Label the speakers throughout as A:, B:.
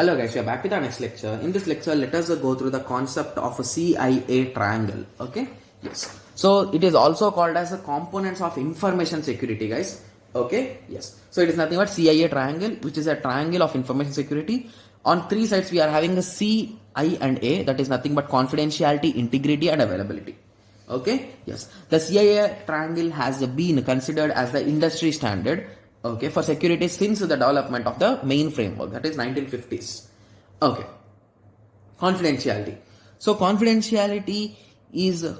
A: Hello guys, we are back with our next lecture. In this lecture, let us go through the concept of a CIA triangle. Okay? Yes. So it is also called as the components of information security, guys. Okay? Yes. So it is nothing but CIA triangle, which is a triangle of information security. On three sides, we are having a C, I and A, that is nothing but confidentiality, integrity and availability. Okay? Yes. The CIA triangle has been considered as the industry standard, okay, for security since the development of the main framework, that is 1950s. Okay. Confidentiality. So confidentiality is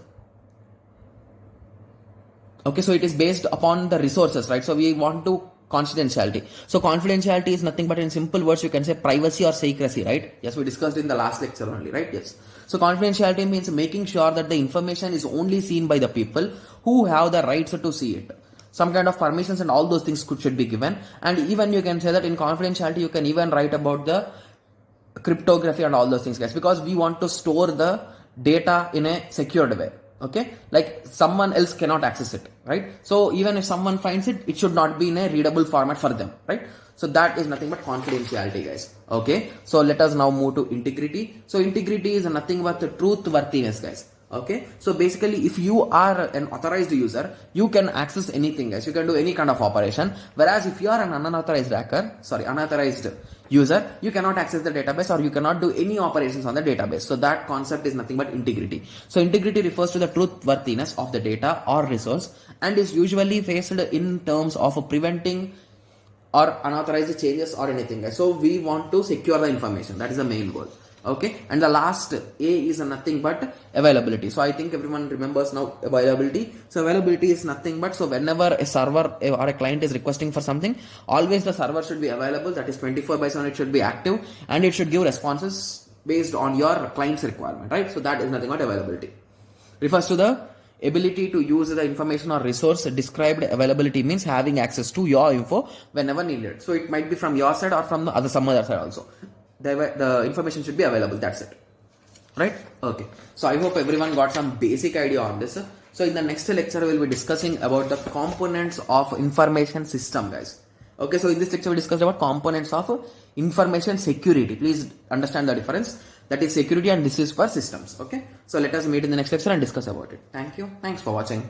A: okay, so it is based upon the resources, right? So we want to confidentiality. So confidentiality is nothing but in simple words you can say privacy or secrecy, right? Yes, we discussed in the last lecture only, right? Yes. So confidentiality means making sure that the information is only seen by the people who have the rights to see it. Some kind of permissions and all those things should be given, and even you can say that in confidentiality you can even write about the cryptography and all those things, guys, because we want to store the data in a secured way. Okay, like someone else cannot access it, right? So even if someone finds it, it should not be in a readable format for them, right? So that is nothing but confidentiality, guys. Okay, so let us now move to integrity. So integrity is nothing but the truthworthiness, guys. Okay, so basically if you are an authorized user, you can access anything, guys. You can do any kind of operation, whereas if you are an unauthorized user, you cannot access the database or you cannot do any operations on the database. So that concept is nothing but integrity. So integrity refers to the truthworthiness of the data or resource and is usually faced in terms of preventing or unauthorized changes or anything. So we want to secure the information. That is the main goal. Okay, and the last A is nothing but availability. So I think everyone remembers now availability. So availability is nothing but, so whenever a server or a client is requesting for something, always the server should be available, that is 24/7 it should be active, and it should give responses based on your client's requirement, right? So that is nothing but availability. Refers to the ability to use the information or resource. Described availability means having access to your info whenever needed. So it might be from your side or from the some other side also. The information should be available, that's it, right? Okay, so I hope everyone got some basic idea on this. So in the next lecture we will be discussing about the components of information system, guys. Okay, so in this lecture we discussed about components of information security. Please understand the difference, that is security and this is for systems. Okay, so let us meet in the next lecture and discuss about it. Thank you, thanks for watching.